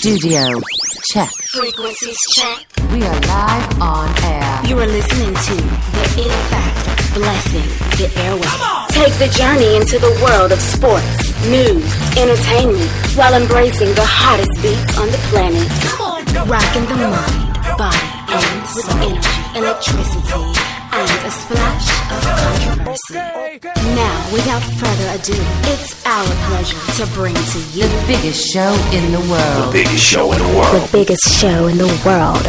Studio check. Frequencies check. We are live on air. You are listening to the In Fact Blessing the Airwaves. Take the journey into the world of sports, news, entertainment, while embracing the hottest beats on the planet. Rocking the mind, body, and with energy, electricity, and a splash of controversy. Now, without further ado, it's our pleasure to bring to you The biggest show in the world. The biggest show in the world. the biggest show in the world,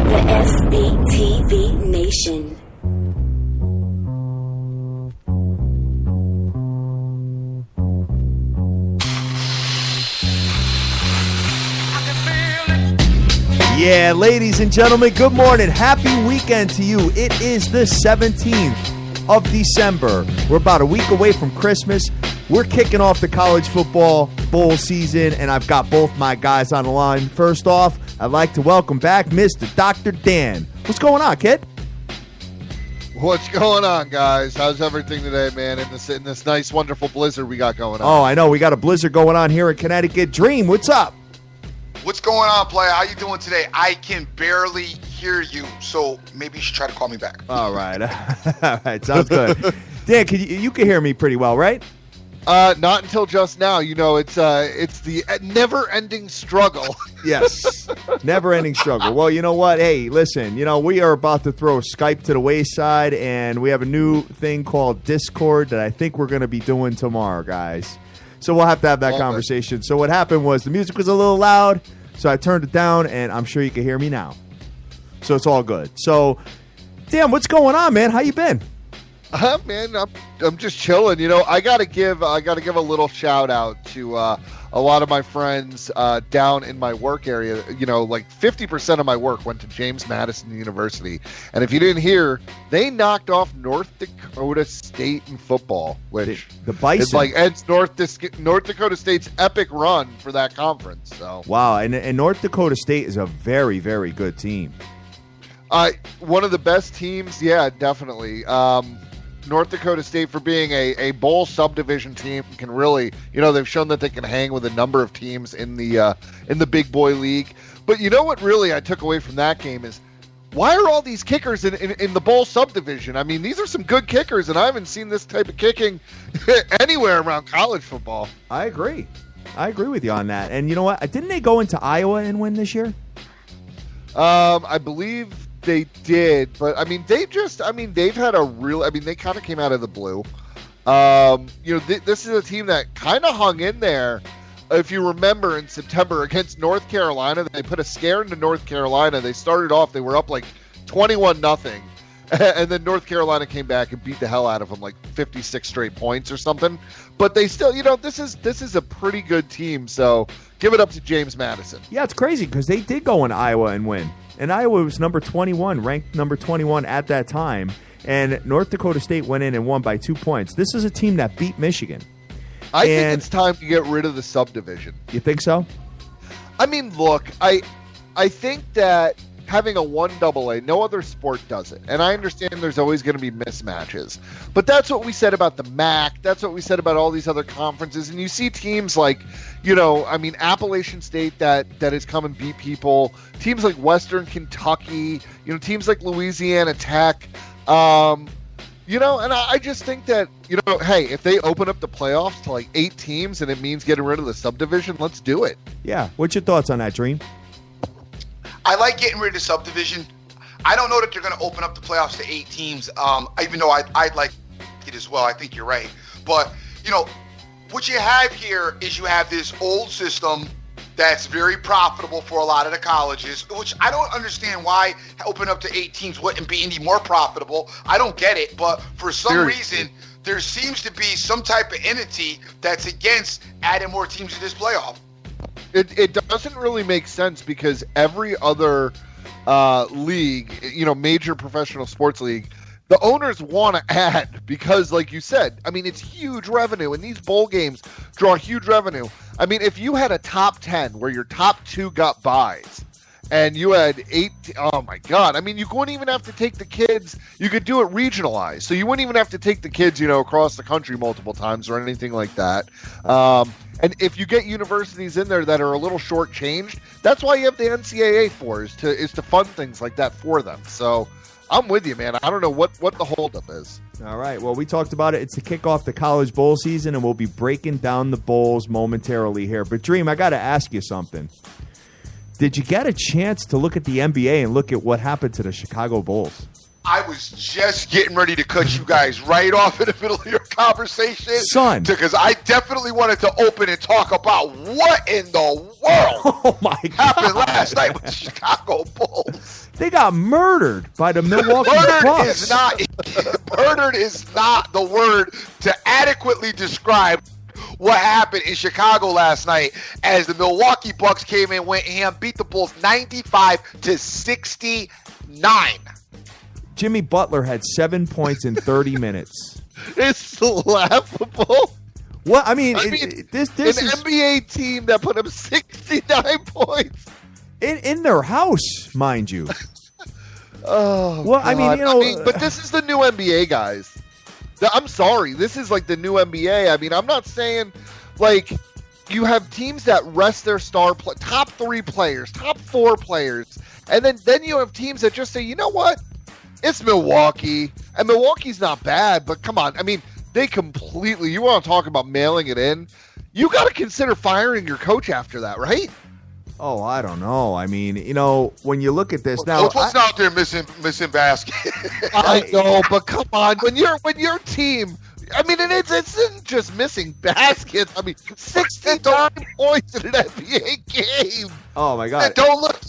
the SBTV Nation. Yeah, ladies and gentlemen, good morning. Happy weekend to you. It is the 17th of December. We're about a week away from Christmas. We're kicking off the college football bowl season, and I've got both my guys on the line. First off, I'd like to welcome back Mr. Dr. Dan. What's going on, kid? What's going on, guys? How's everything today, man? In this nice, wonderful blizzard we got going on. Oh, I know. We got a blizzard going on here in Connecticut. Dream, what's up? What's going on, player? How you doing today? I can barely hear you, so maybe you should try to call me back. All right. All right, sounds good. Dan, you can hear me pretty well, right? Not until just now. You know, it's the never-ending struggle. Yes, never-ending struggle. Well, you know what? Hey, listen, we are about to throw Skype to the wayside, and we have a new thing called Discord that I think we're going to be doing tomorrow, guys. So we'll have to have that conversation. So what happened was the music was a little loud, so I turned it down, and I'm sure you can hear me now. So it's all good. So, Dan, what's going on, man? How you been? Man, I'm just chilling. I gotta give a little shout out to a lot of my friends down in my work area. Like 50% of my work went to James Madison University, and if you didn't hear, they knocked off North Dakota State in football, which the Bison ends North Dakota State's epic run for that conference. So wow, and North Dakota State is a very, very good team. One of the best teams, yeah, definitely. North Dakota State, for being a bowl subdivision team, can really, they've shown that they can hang with a number of teams in the big boy league. But you know what really I took away from that game is, why are all these kickers in the bowl subdivision? I mean, these are some good kickers, and I haven't seen this type of kicking anywhere around college football. I agree with you on that. And you know what? Didn't they go into Iowa and win this year? I believe they did, but they've had they kind of came out of the blue. This is a team that kind of hung in there. If you remember, in September against North Carolina, they put a scare into North Carolina. They started off, they were up like 21-0, and then North Carolina came back and beat the hell out of them, like 56 straight points or something. But they still, this is a pretty good team. So give it up to James Madison. Yeah, it's crazy because they did go in Iowa and win. And Iowa was number 21, ranked number 21 at that time. And North Dakota State went in and won by 2 points. This is a team that beat Michigan. I think it's time to get rid of the subdivision. You think so? I mean, look, I think that having a 1AA, no other sport does it. And I understand there's always going to be mismatches. But that's what we said about the MAC. That's what we said about all these other conferences. And you see teams like, Appalachian State that has come and beat people. Teams like Western Kentucky, teams like Louisiana Tech. And I just think that, hey, if they open up the playoffs to like 8 teams and it means getting rid of the subdivision, let's do it. Yeah. What's your thoughts on that, Dream? I like getting rid of the subdivision. I don't know that they're going to open up the playoffs to 8 teams, even though I'd like it as well. I think you're right. But, what you have here is you have this old system that's very profitable for a lot of the colleges, which I don't understand why open up to 8 teams wouldn't be any more profitable. I don't get it, but for some reason, there seems to be some type of entity that's against adding more teams to this playoff. It doesn't really make sense because every other league, major professional sports league, the owners want to add because, like you said, it's huge revenue, and these bowl games draw huge revenue. If you had a top 10 where your top 2 got buys, and you had 8. Oh my God! I mean, you wouldn't even have to take the kids. You could do it regionalized, so you wouldn't even have to take the kids, across the country multiple times or anything like that. And if you get universities in there that are a little shortchanged, that's why you have the NCAA for is to fund things like that for them. So I'm with you, man. I don't know what the holdup is. All right. Well, we talked about it. It's to kick off the college bowl season, and we'll be breaking down the bowls momentarily here. But Dream, I got to ask you something. Did you get a chance to look at the NBA and look at what happened to the Chicago Bulls? I was just getting ready to cut you guys right off in the middle of your conversation. Son. Because I definitely wanted to open and talk about what in the world Oh, my God. happened last night with the Chicago Bulls. They got murdered by the Milwaukee Bucks. Murdered is not the word to adequately describe what happened in Chicago last night as the Milwaukee Bucks came in, went ham, beat the Bulls 95-69. Jimmy Butler had 7 points in 30 minutes. It's laughable. What? I mean, this an is NBA team that put up 69 points in their house, mind you. Oh, well, God. I mean, but this is the new NBA, guys. I'm sorry, this is like the new NBA. I mean, I'm not saying like you have teams that rest their top 3 players, top 4 players, and then you have teams that just say, you know what? It's Milwaukee, and Milwaukee's not bad, but come on. I mean, they completely, you want to talk about mailing it in? You got to consider firing your coach after that, right? Oh, I don't know. I mean, when you look at this now, Coach wasn't out there missing basket. I know, but come on, when your team, I mean, and it isn't just missing baskets. I mean, 69 points in an NBA game. Oh my God! And don't look.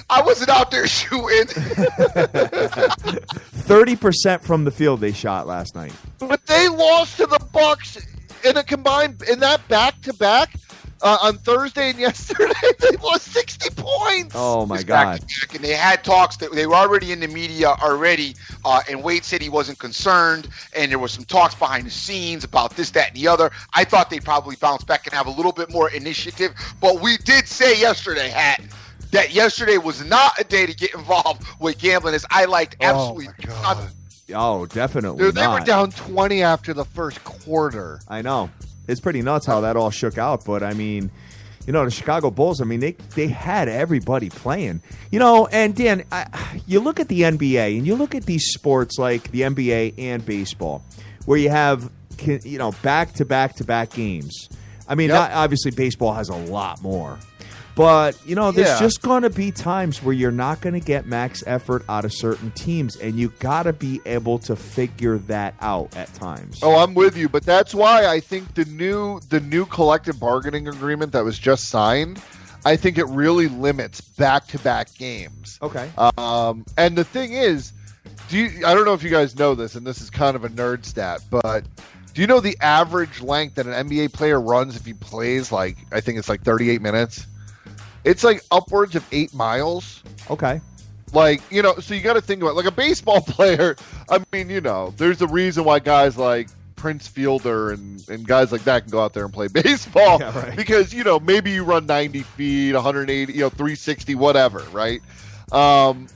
I wasn't out there shooting. 30% from the field they shot last night. But they lost to the Bucks in that back-to-back on Thursday and yesterday. They lost 60 points. Oh my God! And they had talks that they were already in the media already, and Wade said he wasn't concerned, and there was some talks behind the scenes about this, that, and the other. I thought they'd probably bounce back and have a little bit more initiative, but we did say yesterday, that yesterday was not a day to get involved with gambling, as I liked absolutely nothing. Oh, definitely Dude, they not. were down 20 after the first quarter. I know. It's pretty nuts how that all shook out, but I mean, the Chicago Bulls, I mean, they had everybody playing. And Dan, you look at the NBA and you look at these sports like the NBA and baseball, where you have, back-to-back-to-back games. I mean, obviously baseball has a lot more. But, there's just going to be times where you're not going to get max effort out of certain teams, and you got to be able to figure that out at times. Oh, I'm with you, but that's why I think the new collective bargaining agreement that was just signed, I think it really limits back-to-back games. Okay. And the thing is, I don't know if you guys know this, and this is kind of a nerd stat, but do you know the average length that an NBA player runs if he plays, I think it's 38 minutes? It's upwards of 8 miles. Okay. So you got to think about a baseball player. I mean, there's a reason why guys like Prince Fielder and guys like that can go out there and play baseball. Yeah, right. Because, maybe you run 90 feet, 180, 360, whatever, right? But, in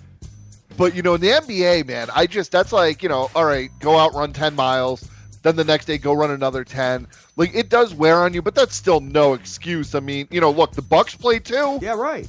the NBA, man, that's all right, go out, run 10 miles. Then the next day, go run another 10. It does wear on you, but that's still no excuse. I mean, look, the Bucks play too. Yeah, right.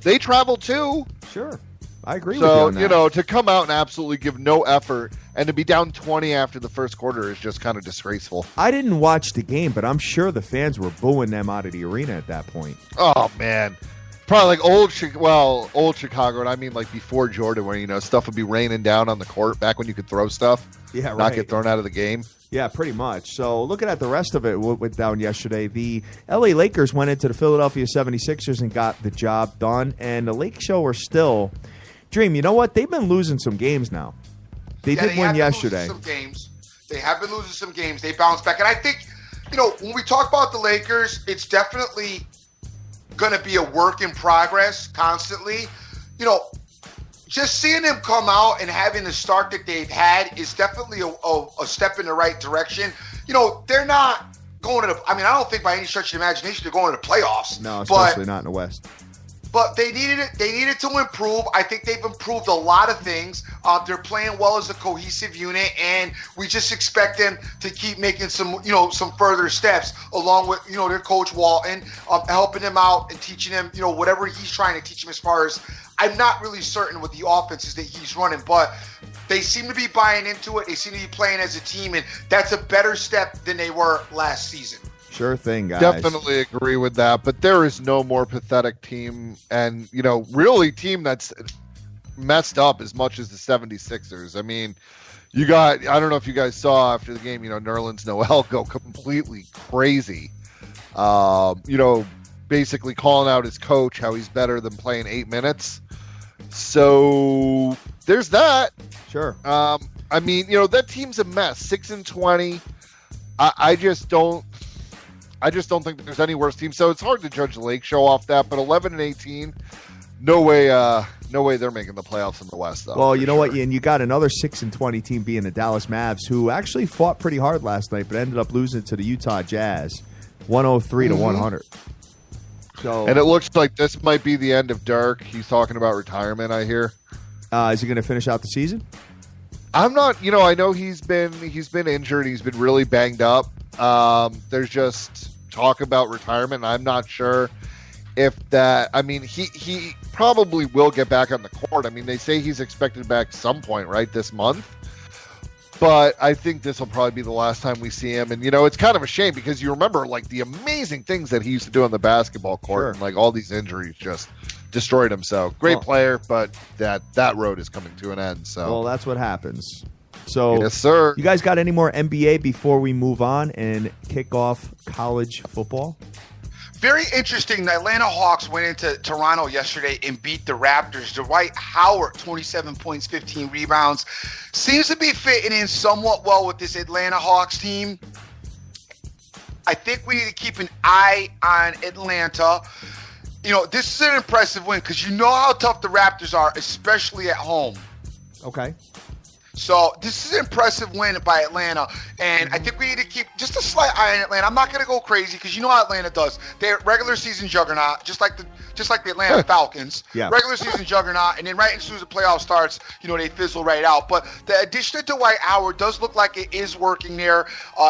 They travel too. Sure. I agree with you on that. So, to come out and absolutely give no effort and to be down 20 after the first quarter is just kind of disgraceful. I didn't watch the game, but I'm sure the fans were booing them out of the arena at that point. Oh, man. Probably old Chicago, and I mean before Jordan, where, stuff would be raining down on the court back when you could throw stuff. Yeah, right. Not get thrown out of the game. Yeah, pretty much. So looking at the rest of it, what went down yesterday, the LA Lakers went into the Philadelphia 76ers and got the job done. And the Lake Show are still, Dream, you know what? They've been losing some games now. They did win yesterday. They have been losing some games. They bounced back. And I think, when we talk about the Lakers, it's definitely going to be a work in progress constantly. Just seeing them come out and having the start that they've had is definitely a step in the right direction. They're not going to I don't think by any stretch of the imagination they're going to the playoffs. No, especially not in the West. But they needed it. They needed to improve. I think they've improved a lot of things. They're playing well as a cohesive unit, and we just expect them to keep making some further steps along with their coach Walton, helping them out and teaching them whatever he's trying to teach them. As far as I'm not really certain what the offenses that he's running, but they seem to be buying into it. They seem to be playing as a team, and that's a better step than they were last season. Sure thing, guys. Definitely agree with that, but there is no more pathetic team and, really team that's messed up as much as the 76ers. I mean, I don't know if you guys saw after the game, Nerlens Noel go completely crazy. Basically calling out his coach, how he's better than playing 8 minutes. So there's that. Sure. That team's a mess. 6-20. I just don't think there's any worse team. So it's hard to judge the Lake Show off that. But 11-18, no way they're making the playoffs in the West, though. Well, you know what? And you got another 6-20 team being the Dallas Mavs, who actually fought pretty hard last night, but ended up losing to the Utah Jazz, 103-100. So, and it looks like this might be the end of Dirk. He's talking about retirement, I hear. Is he going to finish out the season? I'm not. I know he's been injured. He's been really banged up. There's just talk about retirement. I'm not sure if that. I mean, he probably will get back on the court. I mean, they say he's expected back some point, right, this month. But I think this will probably be the last time we see him. And, it's kind of a shame because you remember, the amazing things that he used to do on the basketball court. Sure. And, all these injuries just destroyed him. So, great player, but that road is coming to an end. So, well, that's what happens. So, yes, sir. You guys got any more NBA before we move on and kick off college football? Very interesting. The Atlanta Hawks went into Toronto yesterday and beat the Raptors. Dwight Howard, 27 points, 15 rebounds. Seems to be fitting in somewhat well with this Atlanta Hawks team. I think we need to keep an eye on Atlanta. This is an impressive win because you know how tough the Raptors are, especially at home. Okay. So this is an impressive win by Atlanta, and I think we need to keep just a slight eye on Atlanta. I'm not going to go crazy because you know how Atlanta does. They're regular season juggernaut, just like the Atlanta Falcons. Yeah. Regular season juggernaut, and then right as soon as the playoff starts, they fizzle right out. But the addition of Dwight Howard does look like it is working there.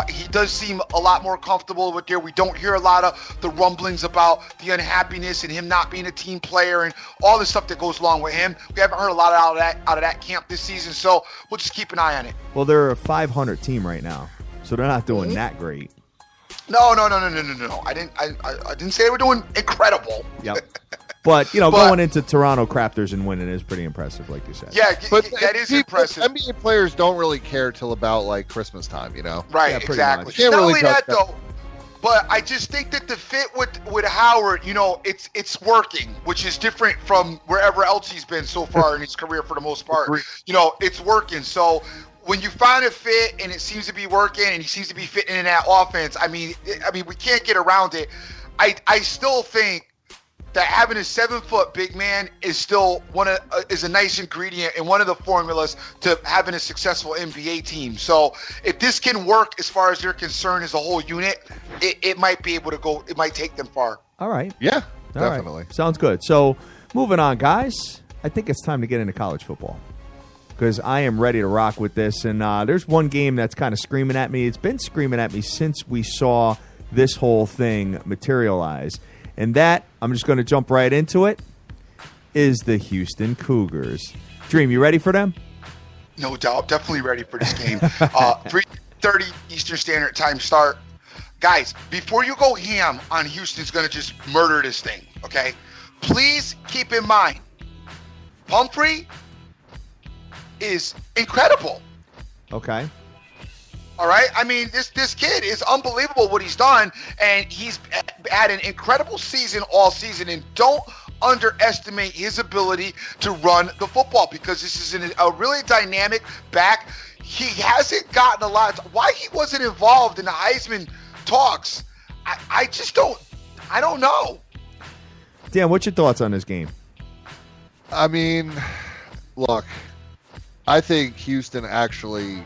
He does seem a lot more comfortable with there. We don't hear a lot of the rumblings about the unhappiness and him not being a team player and all the stuff that goes along with him. We haven't heard a lot out of that camp this season, so we'll just keep an eye on it. Well, they're a 500 team right now, so they're not doing that great. No. I didn't say they were doing incredible. Yep. But, going into Toronto Raptors and winning is pretty impressive, like you said. Yeah, but that is impressive. NBA players don't really care till about Christmas time, Right, Yeah, exactly. Can't Not really only that, though, but I just think that the fit with Howard, it's working, which is different from wherever else he's been so far in his career for the most part. It's working. So when you find a fit and it seems to be working and he seems to be fitting in that offense, I mean, we can't get around it. I still think that having a 7-foot big man is still is a nice ingredient and one of the formulas to having a successful NBA team. So if this can work as far as they're concerned as a whole unit, it might be able to go. It might take them far. All right. Yeah, All definitely. right. Sounds good. So moving on, guys. I think it's time to get into college football because I am ready to rock with this. And there's one game that's kind of screaming at me. It's been screaming at me since we saw this whole thing materialize. And that, I'm just going to jump right into it, is the Houston Cougars. Dream, you ready for them? No doubt. Definitely ready for this game. 3:30 Eastern Standard Time start. Guys, before you go ham on Houston's going to just murder this thing, okay? Please keep in mind, Pumphrey is incredible. Okay. All right. I mean, this kid is unbelievable what he's done, and he's had an incredible season all season. And don't underestimate his ability to run the football because this is a really dynamic back. He hasn't gotten a lot. Why he wasn't involved in the Heisman talks, I just don't. I don't know. Dan, what's your thoughts on this game? I mean, look, I think Houston actually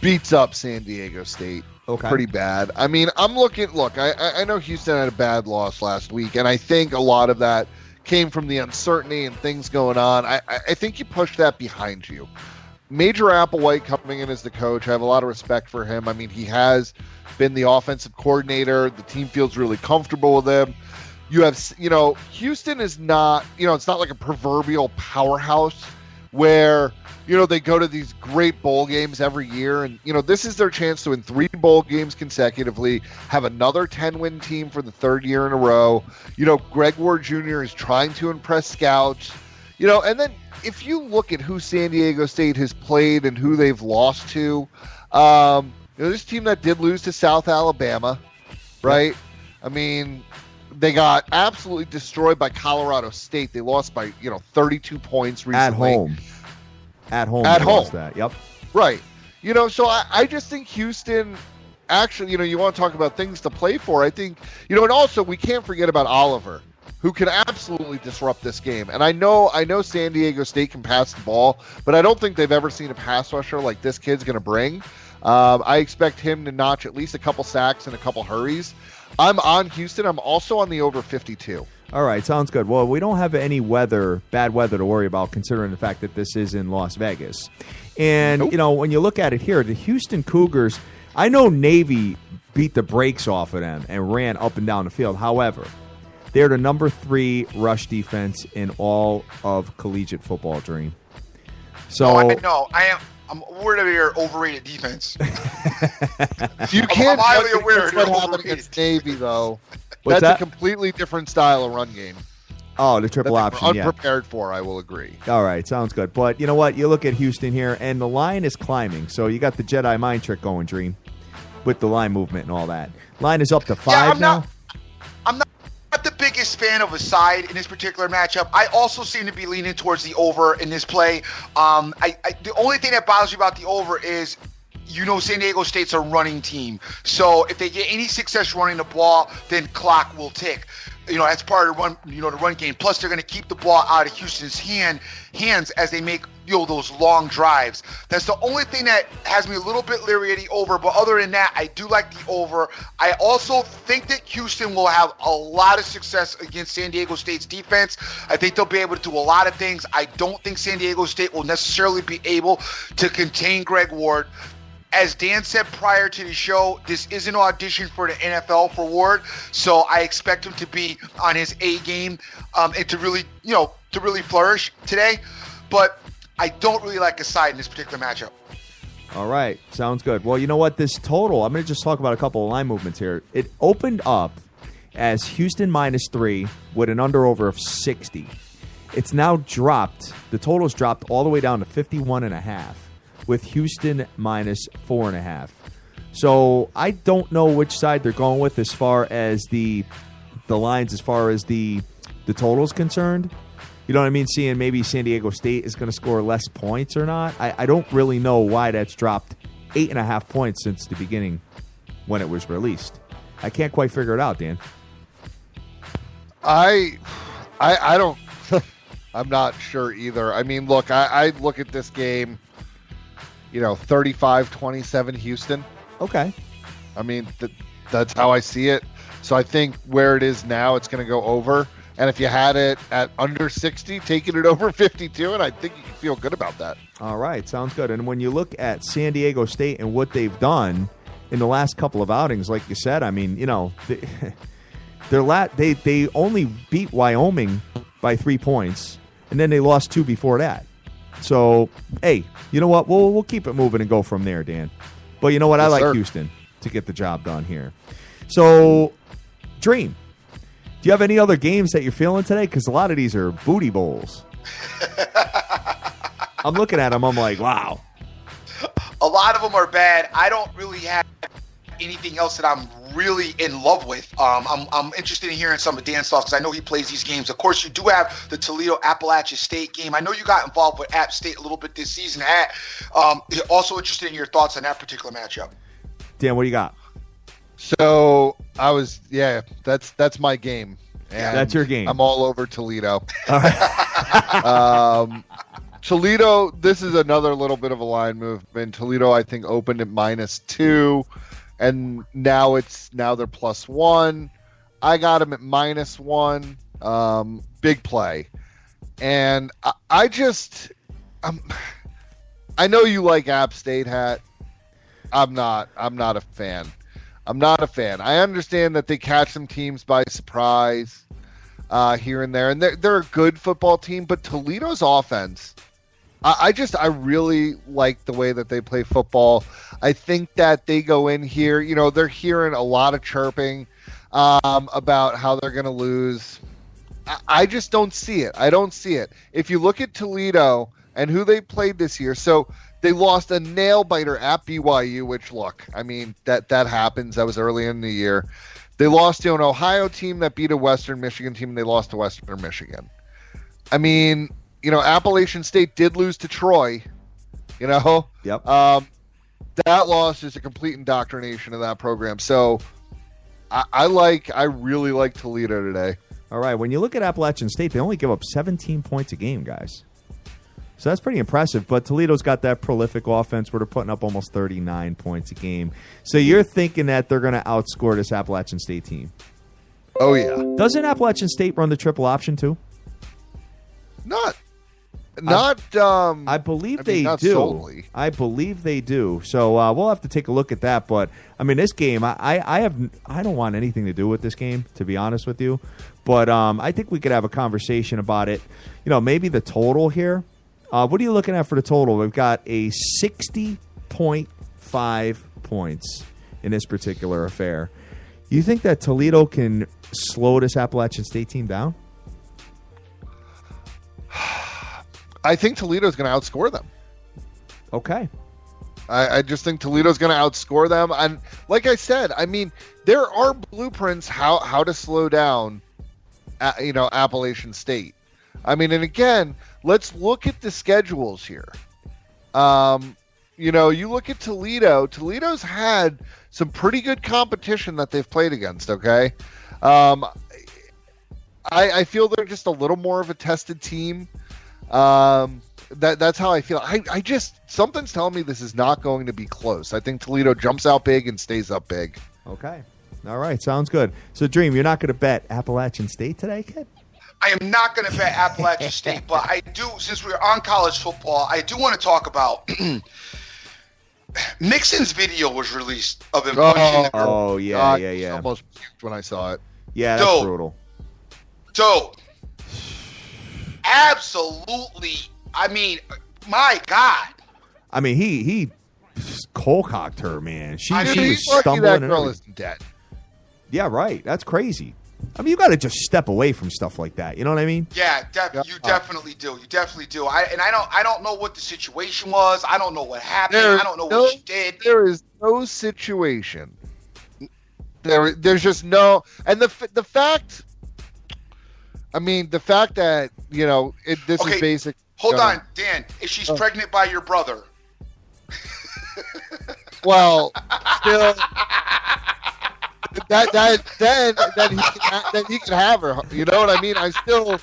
beats up San Diego State pretty bad. I mean, I know Houston had a bad loss last week, and I think a lot of that came from the uncertainty and things going on. I think you push that behind you. Major Applewhite coming in as the coach, I have a lot of respect for him. I mean, he has been the offensive coordinator. The team feels really comfortable with him. You have, Houston is not, it's not like a proverbial powerhouse where, they go to these great bowl games every year. And, this is their chance to win 3 bowl games consecutively, have another 10-win team for the 3rd year in a row. Greg Ward Jr. is trying to impress scouts, and then if you look at who San Diego State has played and who they've lost to, this team that did lose to South Alabama, right? I mean, they got absolutely destroyed by Colorado State. They lost by 32 points recently. At home. Lost that. Yep. Right. So I just think Houston. Actually, you want to talk about things to play for. I think and also we can't forget about Oliver, who can absolutely disrupt this game. And I know San Diego State can pass the ball, but I don't think they've ever seen a pass rusher like this kid's going to bring. I expect him to notch at least a couple sacks and a couple hurries. I'm on Houston. I'm also on the over 52. All right, sounds good. Well, we don't have any bad weather to worry about, considering the fact that this is in Las Vegas. And, when you look at it here, the Houston Cougars, I know Navy beat the brakes off of them and ran up and down the field. However, they're the number 3 rush defense in all of collegiate football, Dream. So I'm aware of your overrated defense. You can't I'm highly aware of what happened against Navy, though. What's That's that? a completely different style of run game. Oh, the triple option, yeah. Unprepared for, I will agree. All right, sounds good. But you know what? You look at Houston here, and the line is climbing. So you got the Jedi mind trick going, Dream, with the line movement and all that. Line is up to 5 now. I'm not the biggest fan of a side in this particular matchup. I also seem to be leaning towards the over in this play. The only thing that bothers me about the over is, San Diego State's a running team. So if they get any success running the ball, then clock will tick. That's part of the run game. Plus, they're going to keep the ball out of Houston's hands as they make, those long drives. That's the only thing that has me a little bit leery of the over. But other than that, I do like the over. I also think that Houston will have a lot of success against San Diego State's defense. I think they'll be able to do a lot of things. I don't think San Diego State will necessarily be able to contain Greg Ward. As Dan said prior to the show, this is an audition for the NFL for Ward, so I expect him to be on his A game and to really flourish today. But I don't really like a side in this particular matchup. All right, sounds good. Well, you know what? This total, I'm going to just talk about a couple of line movements here. It opened up as Houston -3 with an under-over of 60. It's now dropped. The total's dropped all the way down to 51.5. with Houston -4.5. So I don't know which side they're going with as far as the lines, as far as the total is concerned. You know what I mean? Seeing maybe San Diego State is going to score less points or not. I don't really know why that's dropped 8.5 points since the beginning when it was released. I can't quite figure it out, Dan. I don't. I'm not sure either. I mean, look, I look at this game, 35-27 Houston. Okay. I mean, that's how I see it. So I think where it is now, it's going to go over. And if you had it at under 60, taking it over 52, and I think you can feel good about that. All right, sounds good. And when you look at San Diego State and what they've done in the last couple of outings, like you said, I mean, they only beat Wyoming by 3 points, and then they lost 2 before that. So, hey, you know what? We'll keep it moving and go from there, Dan. But you know what? Yes, I like sir. Houston to get the job done here. So, Dream, do you have any other games that you're feeling today? Because a lot of these are booty bowls. I'm looking at them. I'm like, wow. A lot of them are bad. I don't really have anything else that I'm really in love with. I'm interested in hearing some of Dan's thoughts because I know he plays these games. Of course, you do have the Toledo Appalachia State game. I know you got involved with App State a little bit this season. Also interested in your thoughts on that particular matchup. Dan, what do you got? So that's my game. And that's your game. I'm all over Toledo. All right. Toledo, this is another little bit of a line movement. Toledo, I think, opened at -2, and now they're +1. I got them at -1. big play. And I know you like App State, Hat. I'm not a fan. I'm not a fan. I understand that they catch some teams by surprise here and there, and they're a good football team. But Toledo's offense, I really like the way that they play football. I think that they go in here, they're hearing a lot of chirping about how they're going to lose. I just don't see it. I don't see it. If you look at Toledo and who they played this year, so they lost a nail-biter at BYU, which, look, I mean, that happens. That was early in the year. They lost to an Ohio team that beat a Western Michigan team, and they lost to Western Michigan. I mean, Appalachian State did lose to Troy, Yep. That loss is a complete indoctrination of that program. So I really like Toledo today. All right, when you look at Appalachian State, they only give up 17 points a game, guys. So that's pretty impressive. But Toledo's got that prolific offense where they're putting up almost 39 points a game. So you're thinking that they're going to outscore this Appalachian State team? Oh, yeah. Doesn't Appalachian State run the triple option too? I believe they do. Solely. I believe they do. So we'll have to take a look at that. But I mean, this game, I don't want anything to do with this game, to be honest with you. But I think we could have a conversation about it. Maybe the total here. What are you looking at for the total? We've got a 60.5 points in this particular affair. You think that Toledo can slow this Appalachian State team down? I think Toledo's going to outscore them. Okay. I just think Toledo's going to outscore them. And like I said, I mean, there are blueprints how to slow down, Appalachian State. I mean, and again, let's look at the schedules here. You look at Toledo. Toledo's had some pretty good competition that they've played against, okay? I feel they're just a little more of a tested team. That's how I feel. I just, something's telling me this is not going to be close. I think Toledo jumps out big and stays up big. Okay. All right. Sounds good. So, Dream, you're not going to bet Appalachian State today, kid? I am not going to bet Appalachian State, but I do, since we're on college football, I do want to talk about Mixon's video was released of him punching the girl. Oh, yeah. I almost puked when I saw it. Yeah, that's brutal. So, absolutely. I mean, my God. I mean, he cold-cocked her, man. She was stumbling. That girl isn't dead. Yeah, right. That's crazy. I mean, you got to just step away from stuff like that. You know what I mean? Yeah, you definitely do. You definitely do. I don't know what the situation was. I don't know what happened. I don't know what she did. There is no situation. There's just no. And the fact. I mean, the fact that this is basic. Hold on, Dan. If she's pregnant by your brother. Well, still. Then he can have her. You know what I mean? I still. No.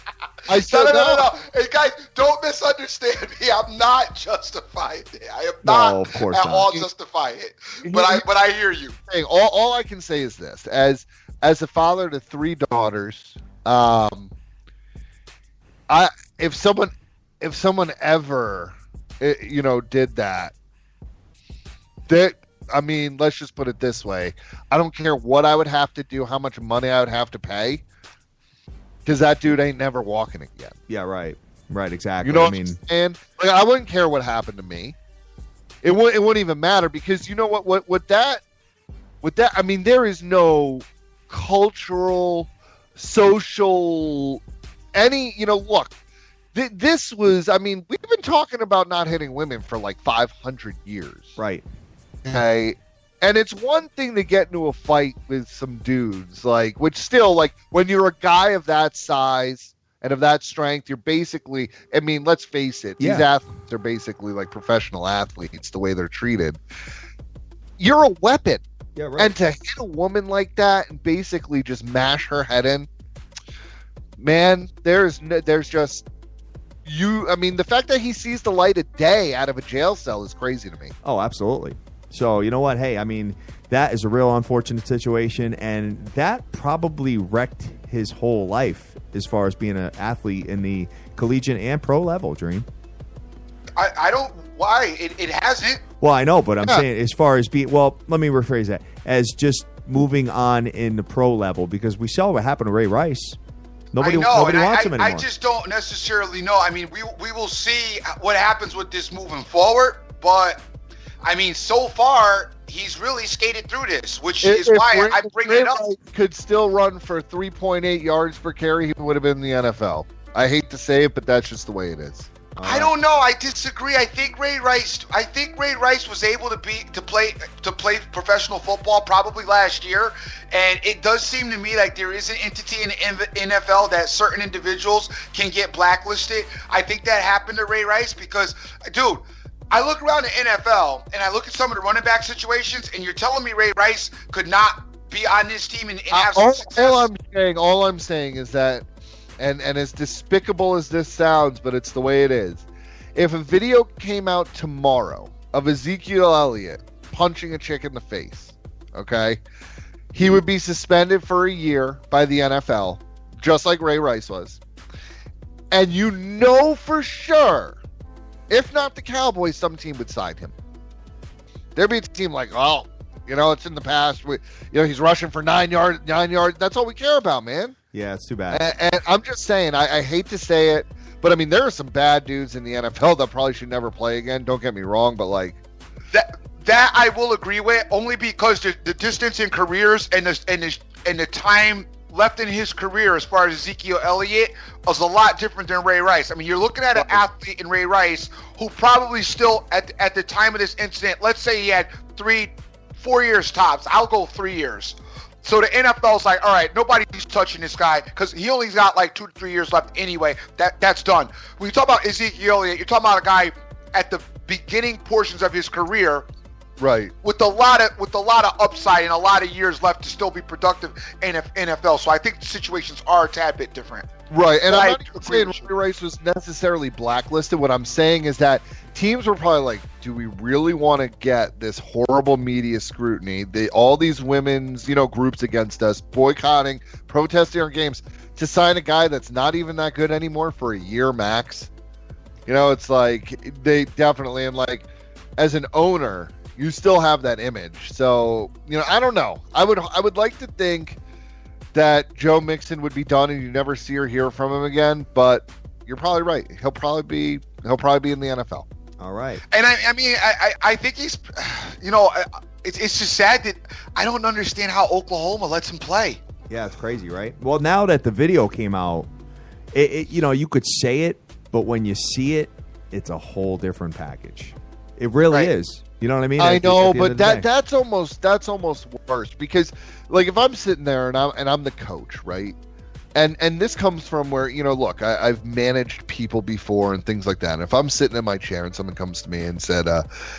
Hey guys, don't misunderstand me. I'm not justifying it. I am not at all justifying it. But I hear you. Hey, all I can say is this: as a father to 3 daughters, if someone ever, did that. I mean, let's just put it this way. I don't care what I would have to do, how much money I would have to pay, because that dude ain't never walking again. Yeah, right. Right, exactly. You know what I'm saying? Like, I wouldn't care what happened to me. It wouldn't even matter, because you know what with that, I mean, there is no cultural, social, look, this was, I mean, we've been talking about not hitting women for like 500 years. Right. Okay. And it's one thing to get into a fight with some dudes, which still, when you're a guy of that size and of that strength, you're basically, I mean, let's face it, these athletes are basically like professional athletes, the way they're treated. You're a weapon. Yeah, right. And to hit a woman like that and basically just mash her head in, man, there's just, I mean, the fact that he sees the light of day out of a jail cell is crazy to me. Oh, absolutely. So, you know what? Hey, I mean, that is a real unfortunate situation, and that probably wrecked his whole life as far as being an athlete in the collegiate and pro level, Dream. I don't. Why? It hasn't. Well, I know, but I'm saying as far as being, well, let me rephrase that, as just moving on in the pro level, because we saw what happened to Ray Rice. Nobody wants him anymore. I just don't necessarily know. I mean, we will see what happens with this moving forward, but I mean, so far he's really skated through this, which is why I bring it up. Could still run for 3.8 yards per carry, he would have been in the NFL. I hate to say it, but that's just the way it is. I don't know. I disagree. I think Ray Rice was able to play professional football probably last year, and it does seem to me like there is an entity in the NFL that certain individuals can get blacklisted. I think that happened to Ray Rice because, dude, I look around the NFL and I look at some of the running back situations, and you're telling me Ray Rice could not be on this team and have some success? All I'm saying is that. And as despicable as this sounds, but it's the way it is. If a video came out tomorrow of Ezekiel Elliott punching a chick in the face, okay, he would be suspended for a year by the NFL, just like Ray Rice was. And you know for sure, if not the Cowboys, some team would sign him. There'd be a team like, oh, it's in the past. He's rushing for 9 yards. That's all we care about, man. Yeah, it's too bad. And I'm just saying, I hate to say it, but I mean, there are some bad dudes in the NFL that probably should never play again. Don't get me wrong, but like that I will agree with, only because the distance in careers and the time left in his career as far as Ezekiel Elliott was a lot different than Ray Rice. I mean, you're looking at an athlete in Ray Rice who probably still at the time of this incident, let's say he had 3-4 years tops. I'll go 3 years. So the NFL's like, all right, nobody's touching this guy because he only's got like 2 to 3 years left anyway. That's done. When you talk about Ezekiel Elliott, you're talking about a guy at the beginning portions of his career, right, with a lot of upside and a lot of years left to still be productive in NFL. So I think the situations are a tad bit different. Right, and I'm not even saying Ray Rice was necessarily blacklisted. What I'm saying is that teams were probably like, do we really want to get this horrible media scrutiny, all these women's, groups against us, boycotting, protesting our games, to sign a guy that's not even that good anymore for a year max? It's like, they definitely, and like, as an owner, you still have that image. So, I don't know. I would like to think that Joe Mixon would be done and you never see or hear from him again, but you're probably right. He'll probably be in the NFL. All right. And I think he's, it's just sad that I don't understand how Oklahoma lets him play. Yeah, it's crazy, right? Well, now that the video came out, you could say it, but when you see it, it's a whole different package. It really is. You know what I mean? I know, but that's almost worse, because like if I'm sitting there and I'm the coach, right? And this comes from where, look, I've managed people before and things like that. And if I'm sitting in my chair and someone comes to me and said,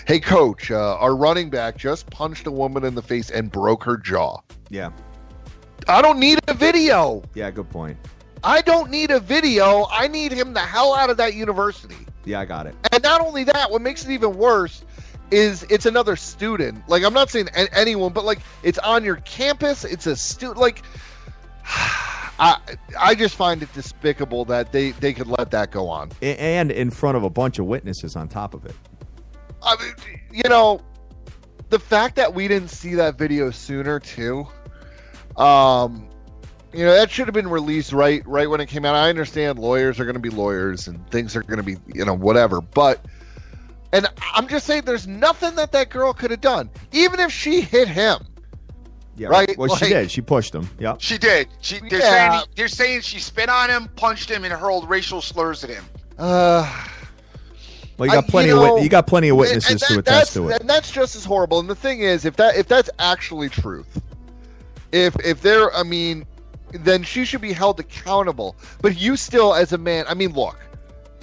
hey, coach, our running back just punched a woman in the face and broke her jaw. Yeah. I don't need a video. Yeah, good point. I don't need a video. I need him the hell out of that university. Yeah, I got it. And not only that, what makes it even worse is it's another student. Like, I'm not saying anyone, but like, it's on your campus. It's a student. Like, I just find it despicable that they could let that go on. And in front of a bunch of witnesses on top of it. I mean, the fact that we didn't see that video sooner too, that should have been released right when it came out. I understand lawyers are going to be lawyers and things are going to be, whatever. But, and I'm just saying there's nothing that girl could have done, even if she hit him. Yeah, right. Well, she did. She pushed him. Yeah, she did. They're saying she spit on him, punched him, and hurled racial slurs at him. Well, you got plenty of witnesses to attest to it, and that's just as horrible. And the thing is, if that's actually truth, if they're, then she should be held accountable. But you still, as a man, look,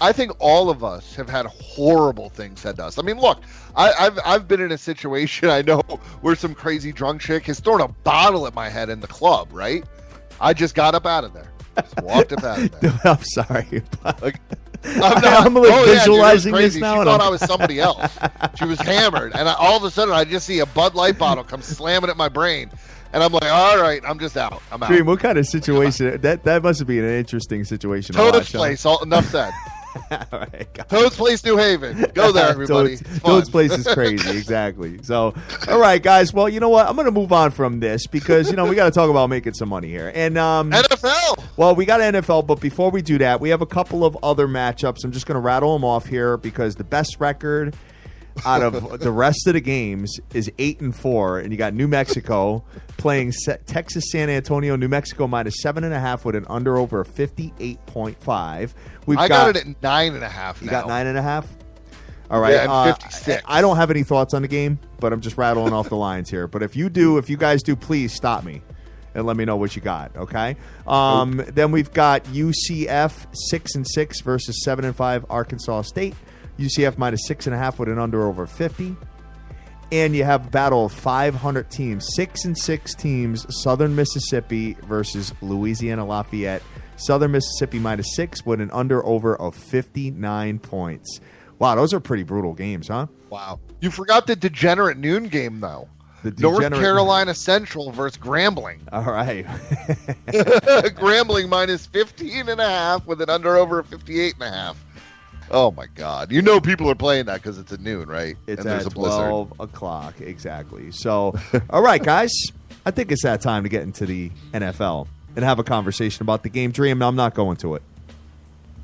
I think all of us have had horrible things said to us. Look, I've been in a situation, I know, where some crazy drunk chick has thrown a bottle at my head in the club, right? I just got up out of there. Just walked up out of there. I'm sorry. Like, I'm visualizing this now. She thought I was somebody else. She was hammered. And all of a sudden, I just see a Bud Light bottle come slamming at my brain. And I'm like, all right, I'm just out. I'm out. Dream, what kind of situation? That must be an interesting situation. Toad's Place. Enough said. All right, Toad's Place, New Haven. Go there, everybody. Toad's Place is crazy. Exactly. So, all right, guys. Well, you know what? I'm going to move on from this because, we got to talk about making some money here. And NFL. Well, we got NFL, but before we do that, we have a couple of other matchups. I'm just going to rattle them off here because the best record out of the rest of the games is 8-4, and you got New Mexico playing Texas San Antonio. New Mexico minus 7.5 with an under over 58.5. I got it at 9.5. You got 9.5. All right. Yeah, 56. I don't have any thoughts on the game, but I'm just rattling off the lines here. But if you guys do, please stop me and let me know what you got. Okay. Then we've got UCF 6-6 versus 7-5 Arkansas State. UCF minus 6.5 with an under over 50. And you have a battle of 500 teams, 6-6 teams, Southern Mississippi versus Louisiana Lafayette. Southern Mississippi minus 6 with an under over of 59 points. Wow, those are pretty brutal games, huh? Wow. You forgot the degenerate noon game, though. North Carolina Central versus Grambling. All right. Grambling minus 15.5 with an under over of 58.5. Oh, my God. People are playing that because it's at noon, right? It's at 12 o'clock, exactly. So, all right, guys. I think it's that time to get into the NFL and have a conversation about the game. Dream, I'm not going to it.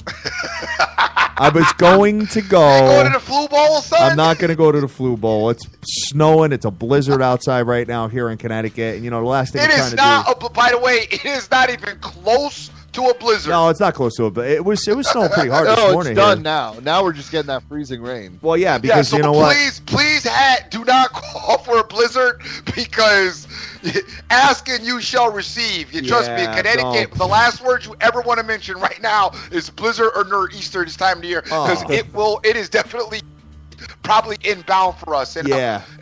I was going to go. You going to the flu bowl, son? I'm not going to go to the flu bowl. It's snowing. It's a blizzard outside right now here in Connecticut. And, the last thing I'm trying to do. By the way, it is not even close to a blizzard. No, it's not close to it, but it was snowing pretty hard this morning. No, it's done now. Now we're just getting that freezing rain. Well, yeah, because so you know what? Please, do not call for a blizzard because ask and you shall receive. You trust me, in Connecticut, the last words you ever want to mention right now is blizzard or nor'easter this time of the year because it is definitely probably inbound for us. And